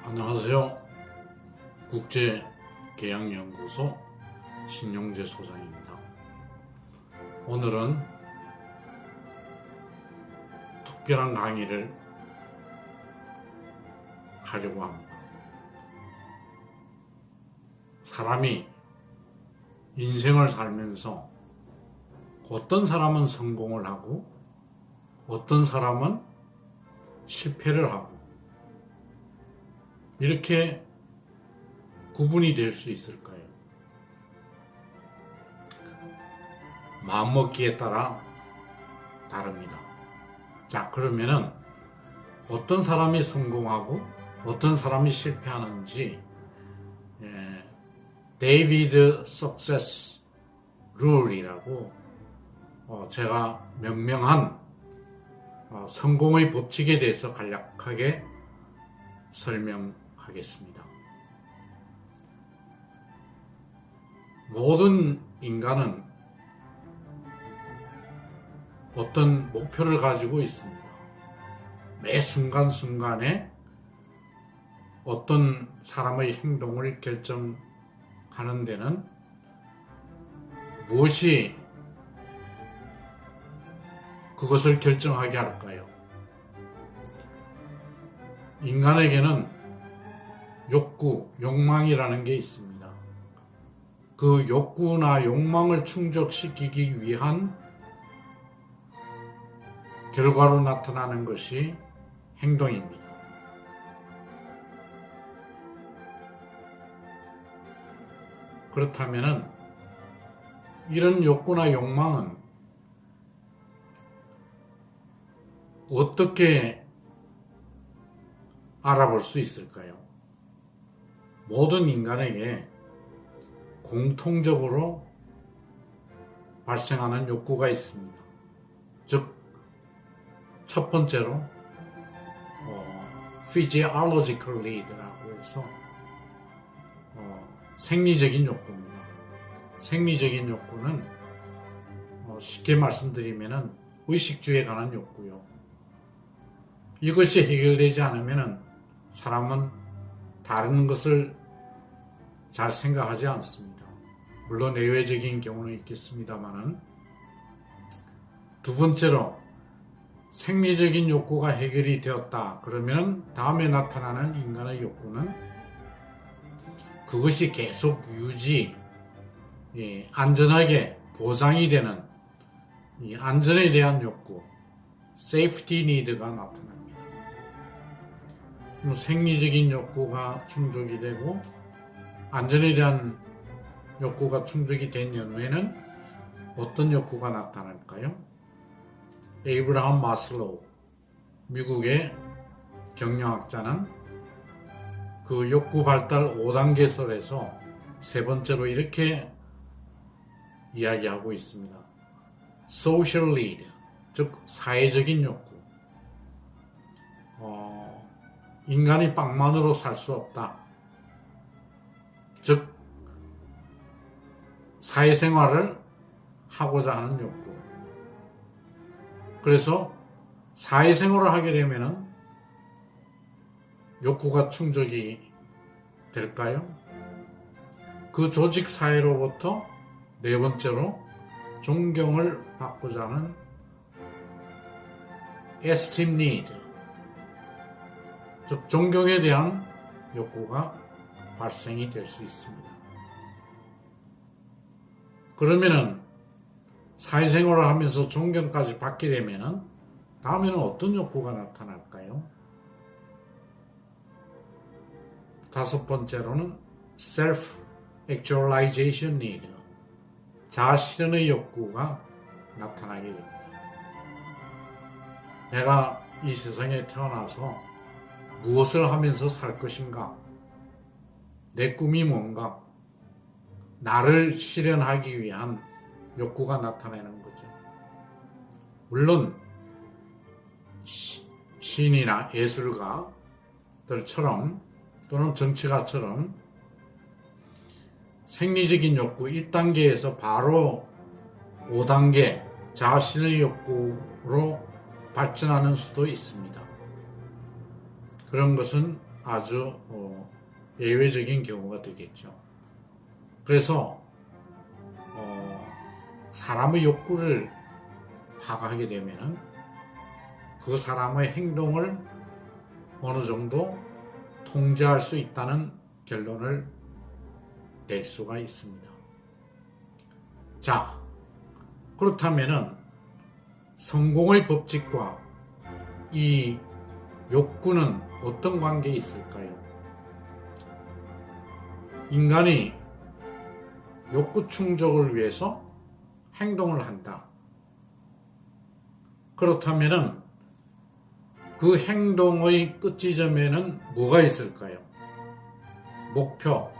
안녕하세요. 국제계양연구소 신용재 소장입니다. 오늘은 특별한 강의를 하려고 합니다. 사람이 인생을 살면서 어떤 사람은 성공을 하고 어떤 사람은 실패를 하고 이렇게 구분이 될 수 있을까요? 마음먹기에 따라 다릅니다. 자, 그러면은 어떤 사람이 성공하고 어떤 사람이 실패하는지 데이비드 석세스 룰이라고 제가 명명한 성공의 법칙에 대해서 간략하게 설명하겠습니다. 모든 인간은 어떤 목표를 가지고 있습니다. 매 순간순간에 어떤 사람의 행동을 결정하는 데는 무엇이 그것을 결정하게 할까요? 인간에게는 욕구, 욕망이라는 게 있습니다. 그 욕구나 욕망을 충족시키기 위한 결과로 나타나는 것이 행동입니다. 그렇다면 이런 욕구나 욕망은 어떻게 알아볼 수 있을까요? 모든 인간에게 공통적으로 발생하는 욕구가 있습니다. 즉, 첫 번째로 physiological need라고 해서 생리적인 욕구입니다. 생리적인 욕구는 쉽게 말씀드리면 의식주에 관한 욕구요. 이것이 해결되지 않으면 사람은 다른 것을 잘 생각하지 않습니다. 물론 예외적인 경우는 있겠습니다만은. 두 번째로 생리적인 욕구가 해결이 되었다. 그러면 다음에 나타나는 인간의 욕구는 그것이 계속 유지, 안전하게 보장이 되는 이 안전에 대한 욕구, safety need가 나타납니다. 생리적인 욕구가 충족이 되고 안전에 대한 욕구가 충족이 된 연후에는 어떤 욕구가 나타날까요? 에이브라함 마슬로우, 미국의 경영학자는 그 욕구 발달 5단계설에서 세 번째로 이렇게 이야기하고 있습니다. Social need, 즉 사회적인 욕구. 인간이 빵만으로 살 수 없다. 즉, 사회생활을 하고자 하는 욕구. 그래서 사회생활을 하게 되면 욕구가 충족이 될까요? 그 조직 사회로부터 네 번째로 존경을 받고자 하는 esteem need, 즉 존경에 대한 욕구가 발생이 될 수 있습니다. 그러면은 사회생활을 하면서 존경까지 받게 되면은 다음에는 어떤 욕구가 나타날까요? 다섯 번째로는 self-actualization need, 자아실현의 욕구가 나타나게 됩니다. 내가 이 세상에 태어나서 무엇을 하면서 살 것인가? 내 꿈이 뭔가? 나를 실현하기 위한 욕구가 나타나는 거죠. 물론 시인이나 예술가들처럼 또는 정치가처럼 생리적인 욕구 1단계에서 바로 5단계 자신의 욕구로 발전하는 수도 있습니다. 그런 것은 아주 예외적인 경우가 되겠죠. 그래서 사람의 욕구를 파악하게 되면은 그 사람의 행동을 어느 정도 통제할 수 있다는 결론을 낼 수가 있습니다. 자, 그렇다면은 성공의 법칙과 이 욕구는 어떤 관계에 있을까요? 인간이 욕구 충족을 위해서 행동을 한다. 그렇다면은 그 행동의 끝 지점에는 뭐가 있을까요? 목표,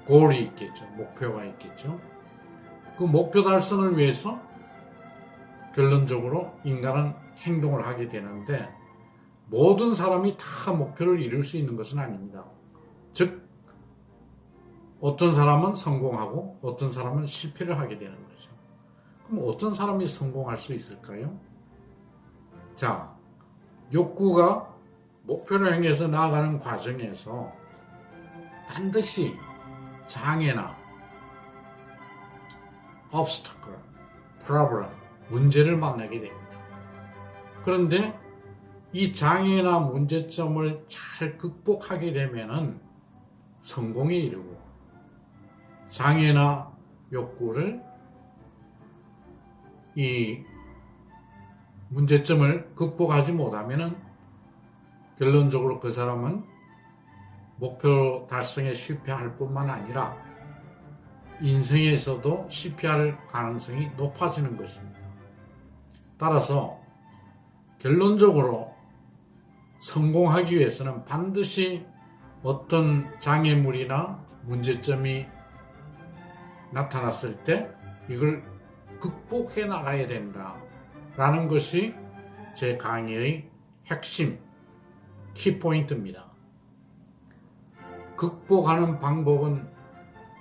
goal이 있겠죠. 목표가 있겠죠. 그 목표 달성을 위해서 결론적으로 인간은 행동을 하게 되는데 모든 사람이 다 목표를 이룰 수 있는 것은 아닙니다. 즉 어떤 사람은 성공하고 어떤 사람은 실패를 하게 되는 거죠. 그럼 어떤 사람이 성공할 수 있을까요? 자, 욕구가 목표를 향해서 나아가는 과정에서 반드시 장애나 obstacle, problem, 문제를 만나게 됩니다. 그런데 이 장애나 문제점을 잘 극복하게 되면은 성공에 이르고 장애나 욕구를 이 문제점을 극복하지 못하면은 결론적으로 그 사람은 목표 달성에 실패할 뿐만 아니라 인생에서도 실패할 가능성이 높아지는 것입니다. 따라서 결론적으로 성공하기 위해서는 반드시 어떤 장애물이나 문제점이 나타났을 때 이걸 극복해 나가야 된다라는 것이 제 강의의 핵심 키포인트입니다. 극복하는 방법은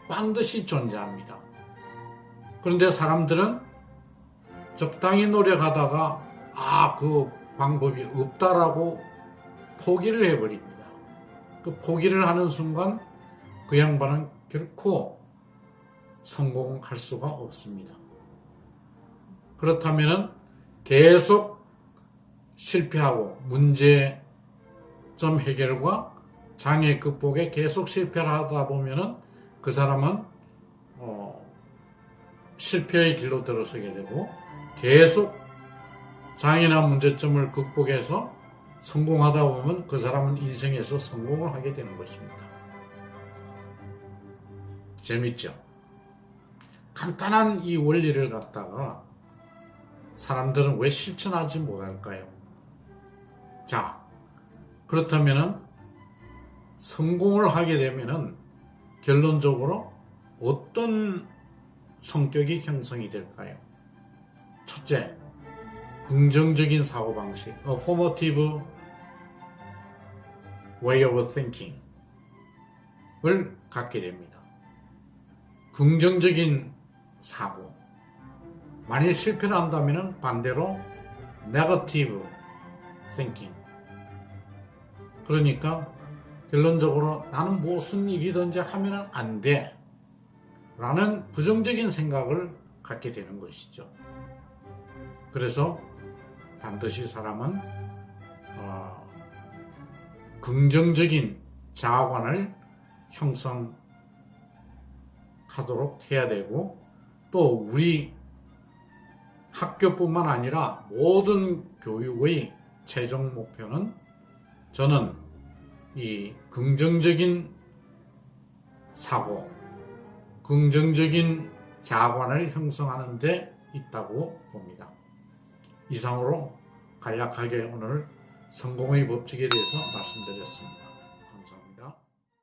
반드시 존재합니다. 그런데 사람들은 적당히 노력하다가 그 방법이 없다라고 포기를 해버립니다. 그 포기를 하는 순간 그 양반은 결코 성공할 수가 없습니다. 그렇다면 계속 실패하고 문제점 해결과 장애 극복에 계속 실패를 하다 보면은 그 사람은 실패의 길로 들어서게 되고 계속 장애나 문제점을 극복해서 성공하다 보면 그 사람은 인생에서 성공을 하게 되는 것입니다. 재밌죠? 간단한 이 원리를 갖다가 사람들은 왜 실천하지 못할까요? 자, 그렇다면은 성공을 하게 되면은 결론적으로 어떤 성격이 형성이 될까요? 첫째, 긍정적인 사고방식, affirmative way of thinking 을 갖게 됩니다. 긍정적인 사고. 만일 실패를 한다면 반대로 negative thinking. 그러니까 결론적으로 나는 무슨 일이든지 하면 안 돼 라는 부정적인 생각을 갖게 되는 것이죠. 그래서 반드시 사람은 긍정적인 자아관을 형성하도록 해야 되고 또 우리 학교뿐만 아니라 모든 교육의 최종 목표는 저는 이 긍정적인 사고, 긍정적인 자아관을 형성하는 데 있다고 봅니다. 이상으로 간략하게 오늘 성공의 법칙에 대해서 말씀드렸습니다.